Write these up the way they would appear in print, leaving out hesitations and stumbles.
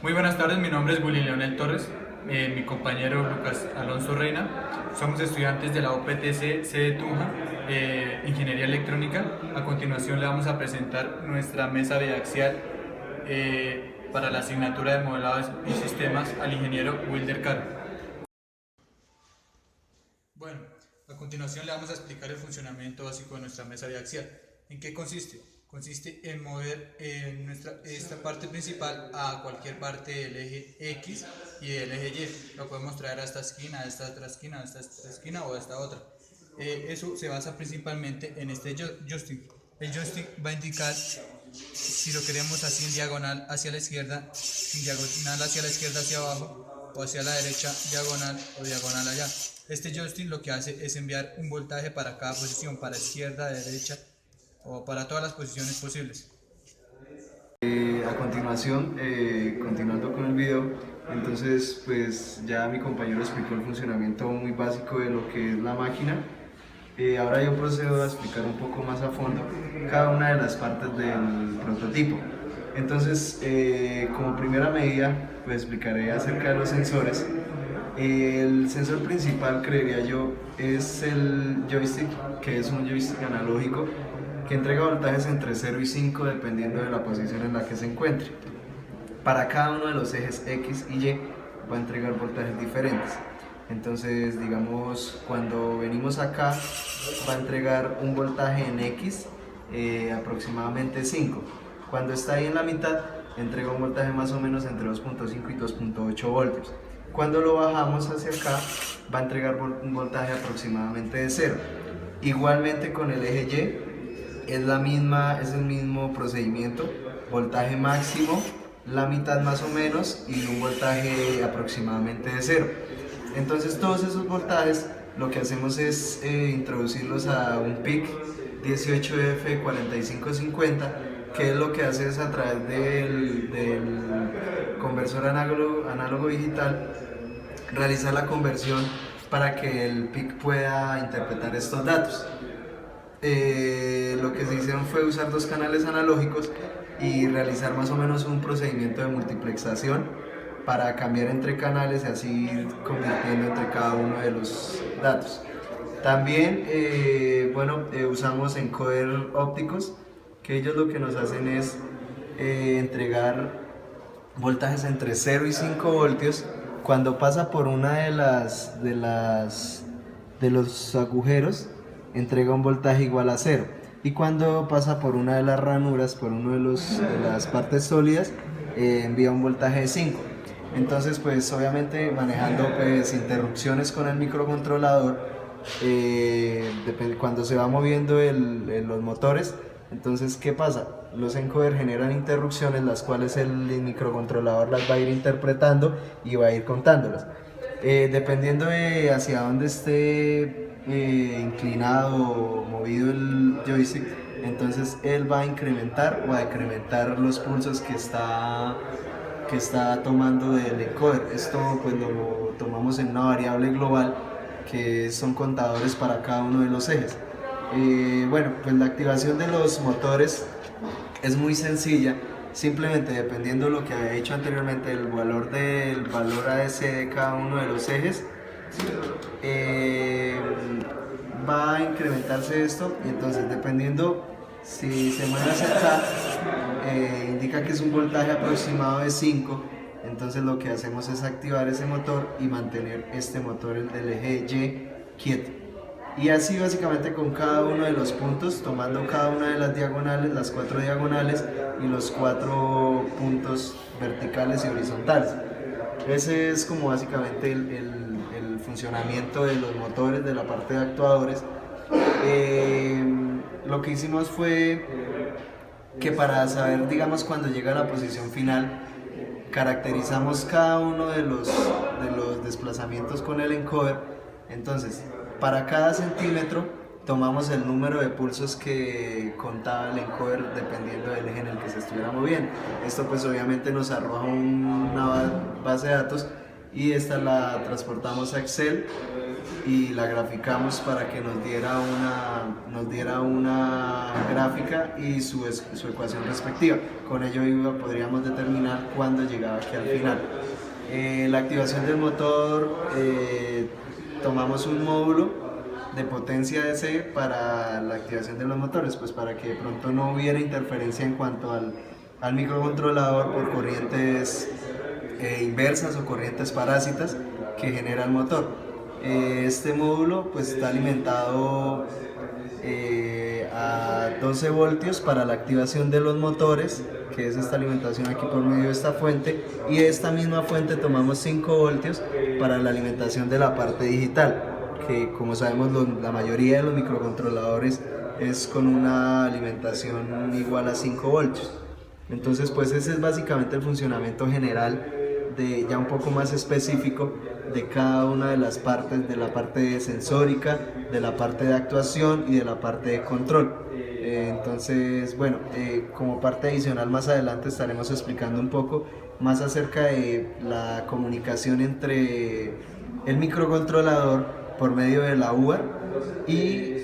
Muy buenas tardes, mi nombre es Willy Leonel Torres, mi compañero Lucas Alonso Reina. Somos estudiantes de la UPTC sede Tunja, Ingeniería Electrónica. A continuación le vamos a presentar nuestra mesa biaxial para la asignatura de modelado y sistemas al ingeniero Wilder Caro. Bueno, a continuación le vamos a explicar el funcionamiento básico de nuestra mesa biaxial. ¿En qué consiste? Consiste en mover esta parte principal a cualquier parte del eje X y del eje Y. Lo podemos traer a esta esquina, a esta otra esquina, a esta esquina o a esta otra. Eso se basa principalmente en este joystick. El joystick va a indicar si lo queremos así en diagonal hacia la izquierda, en diagonal hacia la izquierda hacia abajo, o hacia la derecha diagonal o diagonal allá. Este joystick lo que hace es enviar un voltaje para cada posición, para izquierda, derecha o para todas las posiciones posibles. A continuación, continuando con el video, entonces pues ya mi compañero explicó el funcionamiento muy básico de lo que es la máquina. Ahora yo procedo a explicar un poco más a fondo cada una de las partes del prototipo. Entonces, como primera medida, pues explicaré acerca de los sensores. El sensor principal, creería yo, es el joystick, que es un joystick analógico que entrega voltajes entre 0 y 5 dependiendo de la posición en la que se encuentre. Para cada uno de los ejes X y Y va a entregar voltajes diferentes. Entonces, digamos, cuando venimos acá va a entregar un voltaje en X aproximadamente 5. Cuando está ahí en la mitad, entrega un voltaje más o menos entre 2.5 y 2.8 voltios. Cuando lo bajamos hacia acá, va a entregar un voltaje aproximadamente de 0. Igualmente con el eje Y, es el mismo procedimiento, voltaje máximo, la mitad más o menos y un voltaje aproximadamente de 0. Entonces todos esos voltajes lo que hacemos es introducirlos a un PIC 18F4550, que es lo que hace es a través del conversor análogo digital realizar la conversión para que el PIC pueda interpretar estos datos. Lo que se hicieron fue usar dos canales analógicos y realizar más o menos un procedimiento de multiplexación para cambiar entre canales y así ir convirtiendo entre cada uno de los datos. También usamos encoder ópticos, que ellos lo que nos hacen es entregar voltajes entre 0 y 5 voltios cuando pasa por una de los agujeros, entrega un voltaje igual a 0, y cuando pasa por una de las ranuras, por una de las partes sólidas, envía un voltaje de 5. Entonces pues obviamente manejando pues interrupciones con el microcontrolador, cuando se va moviendo los motores, entonces ¿qué pasa? Los encoder generan interrupciones, las cuales el microcontrolador las va a ir interpretando y va a ir contándolas. Dependiendo de hacia dónde esté inclinado o movido el joystick, entonces él va a incrementar o a decrementar los pulsos que está tomando del encoder. Esto pues lo tomamos en una variable global que son contadores para cada uno de los ejes. Pues la activación de los motores es muy sencilla, simplemente dependiendo de lo que había dicho anteriormente, el valor ADC de cada uno de los ejes, va a incrementarse esto, y entonces dependiendo si se mueve hacia acá, indica que es un voltaje aproximado de 5. Entonces lo que hacemos es activar ese motor y mantener este motor, el del eje Y, quieto. Y así básicamente con cada uno de los puntos, tomando cada una de las diagonales, las 4 diagonales y los 4 puntos verticales y horizontales. Ese es como básicamente el funcionamiento de los motores, de la parte de actuadores. Lo que hicimos fue que para saber, digamos, cuando llega a la posición final, caracterizamos cada uno de los desplazamientos con el encoder. Entonces, para cada centímetro tomamos el número de pulsos que contaba el encoder dependiendo del eje en el que se estuviera moviendo. Esto pues obviamente nos arroja una base de datos, y esta la transportamos a Excel y la graficamos para que nos diera una gráfica y su ecuación respectiva. Con ello podríamos determinar cuándo llegaba aquí al final. La activación del motor, tomamos un módulo de potencia DC para la activación de los motores, pues para que de pronto no hubiera interferencia en cuanto al microcontrolador por corrientes inversas o corrientes parásitas que genera el motor. Este módulo pues está alimentado a 12 voltios para la activación de los motores, que es esta alimentación aquí por medio de esta fuente, y de esta misma fuente tomamos 5 voltios para la alimentación de la parte digital, que como sabemos la mayoría de los microcontroladores es con una alimentación igual a 5 voltios. Entonces pues ese es básicamente el funcionamiento general, ya un poco más específico de cada una de las partes, de la parte sensórica, de la parte de actuación y de la parte de control. Entonces, bueno, como parte adicional más adelante estaremos explicando un poco más acerca de la comunicación entre el microcontrolador por medio de la UART y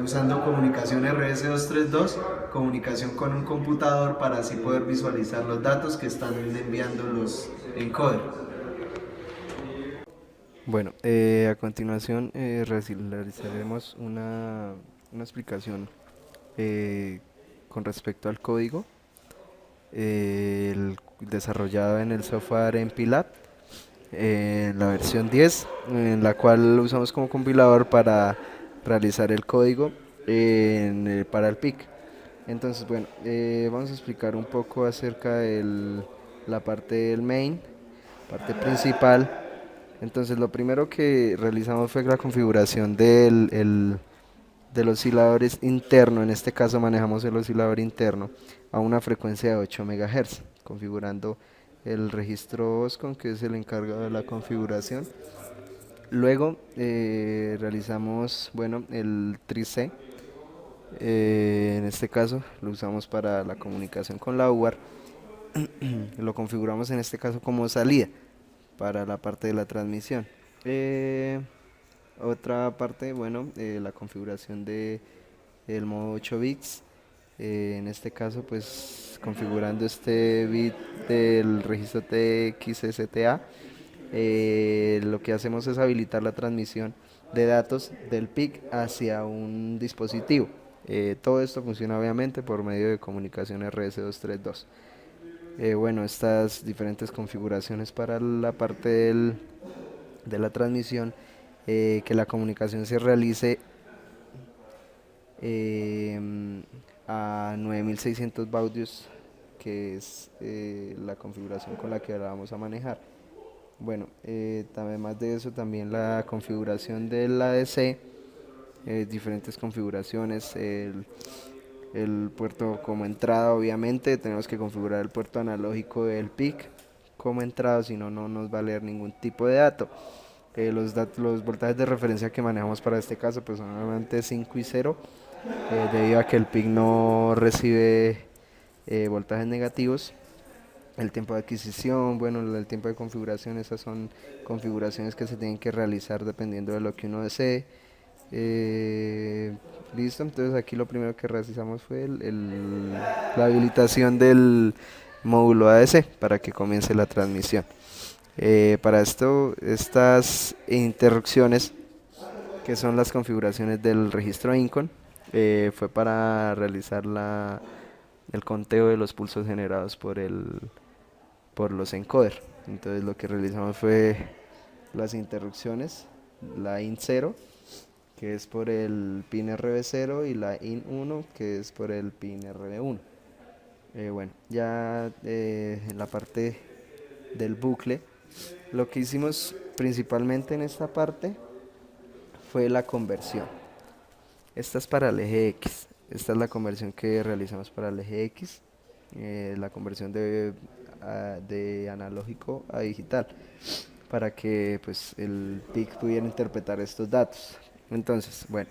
usando comunicación RS232, comunicación con un computador para así poder visualizar los datos que están enviando los encoders. Bueno, a continuación realizaremos una explicación con respecto al código desarrollado en el software MPLAB, la versión 10, en la cual usamos como compilador para realizar el código para el PIC. Entonces, bueno, vamos a explicar un poco acerca de la parte del main, parte principal. Entonces, lo primero que realizamos fue la configuración del oscilador interno. En este caso manejamos el oscilador interno a una frecuencia de 8 MHz, configurando el registro OSCON, que es el encargado de la configuración. Luego realizamos, bueno, el 3C. En este caso lo usamos para la comunicación con la UART. Lo configuramos en este caso como salida para la parte de la transmisión. Otra parte, bueno, la configuración de el modo 8 bits. En este caso, pues configurando este bit del registro TXSTA, lo que hacemos es habilitar la transmisión de datos del PIC hacia un dispositivo. Todo esto funciona obviamente por medio de comunicación RS232. Bueno, estas diferentes configuraciones para la parte de la transmisión, que la comunicación se realice a 9600 baudios, que es la configuración con la que la vamos a manejar. Bueno, además de eso, también la configuración del ADC, diferentes configuraciones, el puerto como entrada. Obviamente tenemos que configurar el puerto analógico del PIC como entrada, si no, no nos va a leer ningún tipo de dato. Los voltajes de referencia que manejamos para este caso pues son normalmente 5 y 0, debido a que el PIC no recibe voltajes negativos. El tiempo de adquisición, bueno, el tiempo de configuración, esas son configuraciones que se tienen que realizar dependiendo de lo que uno desee. Listo, entonces aquí lo primero que realizamos fue la habilitación del módulo ADC para que comience la transmisión. Para esto, estas interrupciones, que son las configuraciones del registro INCON, fue para realizar el conteo de los pulsos generados por los encoders. Entonces lo que realizamos fue las interrupciones, la IN0, que es por el pin RB0, y la IN1, que es por el pin RB1. Bueno, ya en la parte del bucle, lo que hicimos principalmente en esta parte fue la conversión. Esta es para el eje X. Esta es la conversión que realizamos para el eje X, la conversión de analógico a digital, para que pues el PIC pudiera interpretar estos datos. Entonces, bueno,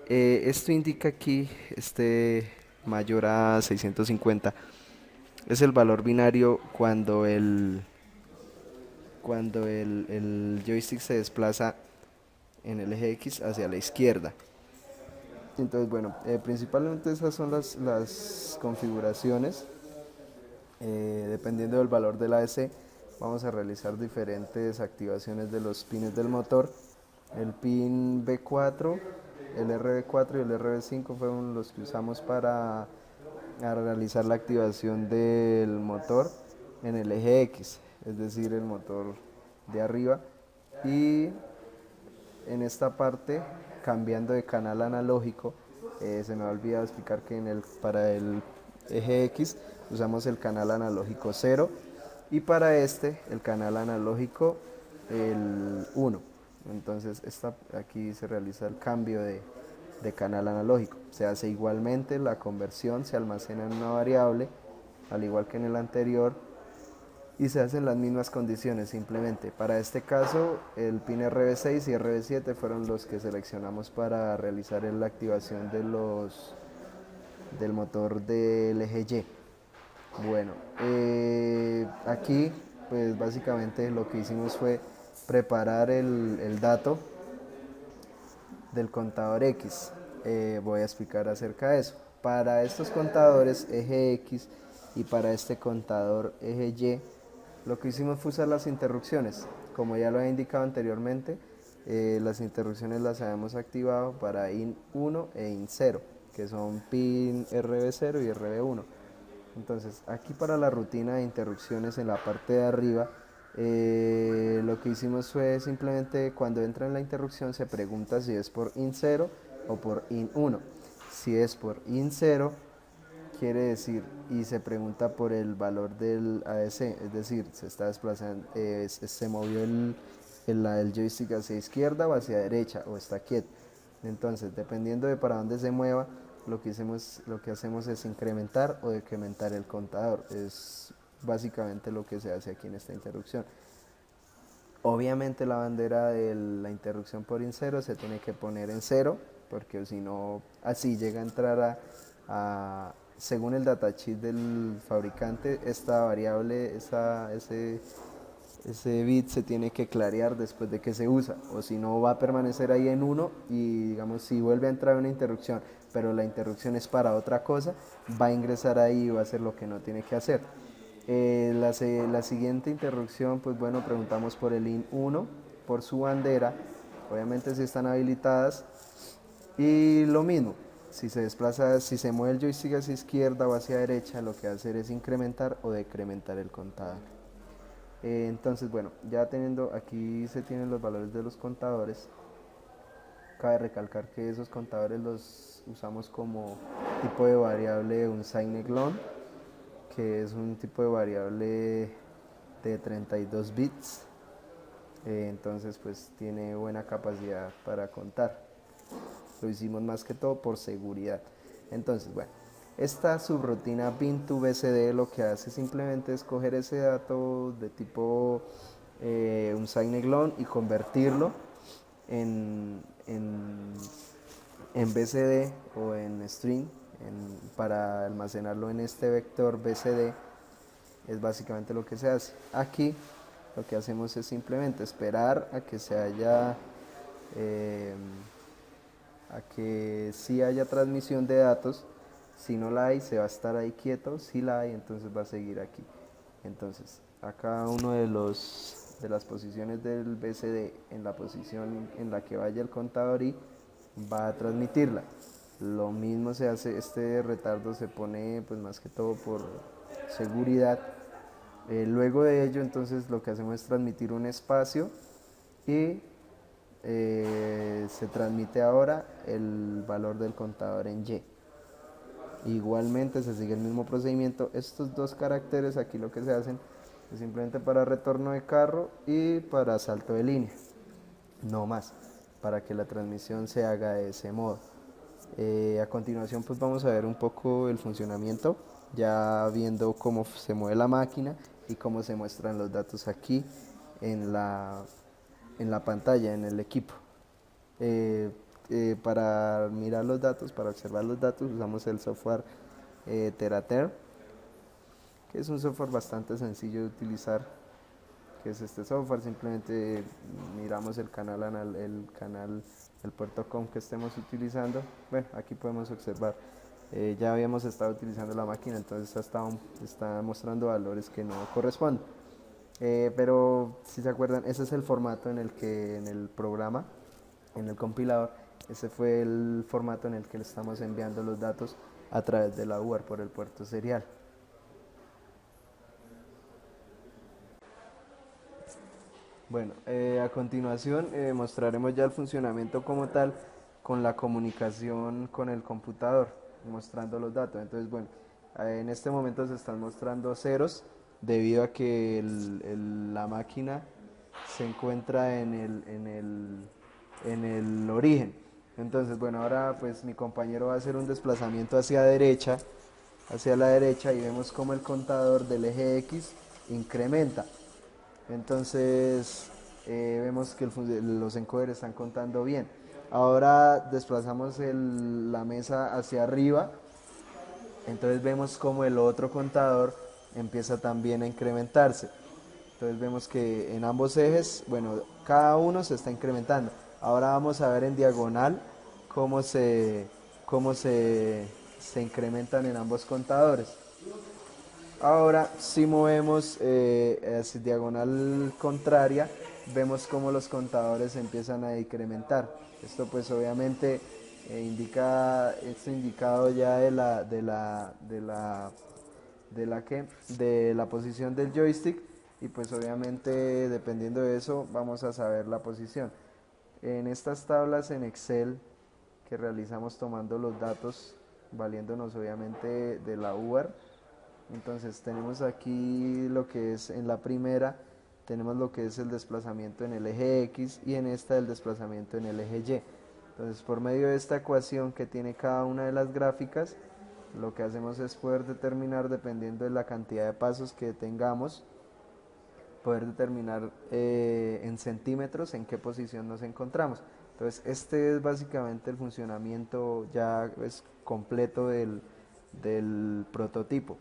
esto indica aquí, mayor a 650, es el valor binario cuando el joystick se desplaza en el eje X hacia la izquierda. Entonces, bueno, principalmente esas son las configuraciones. Dependiendo del valor de la AEC, vamos a realizar diferentes activaciones de los pines del motor. El pin B4, el RB4 y el RB5 fueron los que usamos para realizar la activación del motor en el eje X, es decir, el motor de arriba. Y en esta parte, cambiando de canal analógico, se me ha olvidado explicar que para el eje X usamos el canal analógico 0 y para este el canal analógico el 1. Entonces aquí se realiza el cambio de canal analógico. Se hace igualmente la conversión, se almacena en una variable, al igual que en el anterior, y se hacen las mismas condiciones. Simplemente para este caso el pin RB6 y RB7 fueron los que seleccionamos para realizar la activación del motor del eje Y. Bueno, aquí pues básicamente lo que hicimos fue preparar el dato del contador X. Voy a explicar acerca de eso. Para estos contadores eje X y para este contador eje Y, lo que hicimos fue usar las interrupciones. Como ya lo he indicado anteriormente, las interrupciones las habíamos activado para IN 1 e IN 0, que son pin RB0 y RB1. Entonces, aquí para la rutina de interrupciones en la parte de arriba, lo que hicimos fue simplemente cuando entra en la interrupción se pregunta si es por IN 0 o por IN 1. Si es por IN 0, quiere decir, y se pregunta por el valor del ADC, es decir, se está desplazando, se movió el joystick hacia izquierda o hacia derecha, o está quieto. Entonces, dependiendo de para dónde se mueva, lo que hacemos es incrementar o decrementar el contador. Es básicamente lo que se hace aquí en esta interrupción. Obviamente la bandera de la interrupción por IN 0 se tiene que poner en 0, porque si no, así llega a entrar según el datasheet del fabricante, esta variable, ese bit se tiene que clarear después de que se usa, o si no va a permanecer ahí en 1 y digamos si vuelve a entrar una interrupción, pero la interrupción es para otra cosa, va a ingresar ahí y va a hacer lo que no tiene que hacer. La siguiente interrupción, pues bueno, preguntamos por el IN 1, por su bandera, obviamente si están habilitadas, y lo mismo, si se mueve el joystick hacia izquierda o hacia derecha, lo que va a hacer es incrementar o decrementar el contador. Entonces, bueno, ya teniendo, aquí se tienen los valores de los contadores. Cabe recalcar que esos contadores los usamos como tipo de variable un signegloin, que es un tipo de variable de 32 bits. Entonces, pues tiene buena capacidad para contar. Lo hicimos más que todo por seguridad. Entonces, bueno, esta subrutina pin2bcd lo que hace simplemente es coger ese dato de tipo un signegloin y convertirlo en BCD o en string para almacenarlo en este vector BCD. Es básicamente lo que se hace. Aquí lo que hacemos es simplemente esperar a que sí haya transmisión de datos. Si no la hay, se va a estar ahí quieto. Si la hay, entonces va a seguir aquí. Entonces, a cada uno de las posiciones del BCD, en la posición en la que vaya el contador y va a transmitirla. Lo mismo se hace, este retardo se pone pues más que todo por seguridad. Luego de ello, entonces lo que hacemos es transmitir un espacio y se transmite ahora el valor del contador en Y. Igualmente se sigue el mismo procedimiento. Estos dos caracteres aquí lo que se hacen es simplemente para retorno de carro y para salto de línea, no más, para que la transmisión se haga de ese modo. A continuación pues vamos a ver un poco el funcionamiento, ya viendo cómo se mueve la máquina y cómo se muestran los datos aquí en la pantalla, en el equipo. Para mirar los datos, para observar los datos, usamos el software Terater, que es un software bastante sencillo de utilizar, qué es este software. Simplemente miramos el canal, el puerto COM que estemos utilizando. Bueno, aquí podemos observar, ya habíamos estado utilizando la máquina, entonces está mostrando valores que no corresponden. Pero si se acuerdan, ese es el formato en el que en el programa, en el compilador, ese fue el formato en el que le estamos enviando los datos a través de la UART por el puerto serial. Bueno, a continuación mostraremos ya el funcionamiento como tal con la comunicación con el computador, mostrando los datos. Entonces, bueno, en este momento se están mostrando ceros debido a que la máquina se encuentra en el origen. Entonces, bueno, ahora pues mi compañero va a hacer un desplazamiento hacia la derecha, y vemos como el contador del eje X incrementa. Entonces vemos que los encoders están contando bien. Ahora desplazamos la mesa hacia arriba, entonces vemos como el otro contador empieza también a incrementarse. Entonces vemos que en ambos ejes, bueno, cada uno se está incrementando. Ahora vamos a ver en diagonal cómo se incrementan en ambos contadores. Ahora, si movemos hacia diagonal contraria, vemos cómo los contadores empiezan a incrementar. Esto pues obviamente indica, esto indicado ya de la posición del joystick, y pues obviamente dependiendo de eso vamos a saber la posición. En estas tablas en Excel que realizamos tomando los datos, valiéndonos obviamente de la UART, entonces tenemos aquí lo que es en la primera, tenemos lo que es el desplazamiento en el eje X, y en esta el desplazamiento en el eje Y. Entonces por medio de esta ecuación que tiene cada una de las gráficas, lo que hacemos es poder determinar, dependiendo de la cantidad de pasos que tengamos, poder determinar en centímetros en qué posición nos encontramos. Entonces este es básicamente el funcionamiento ya completo del prototipo.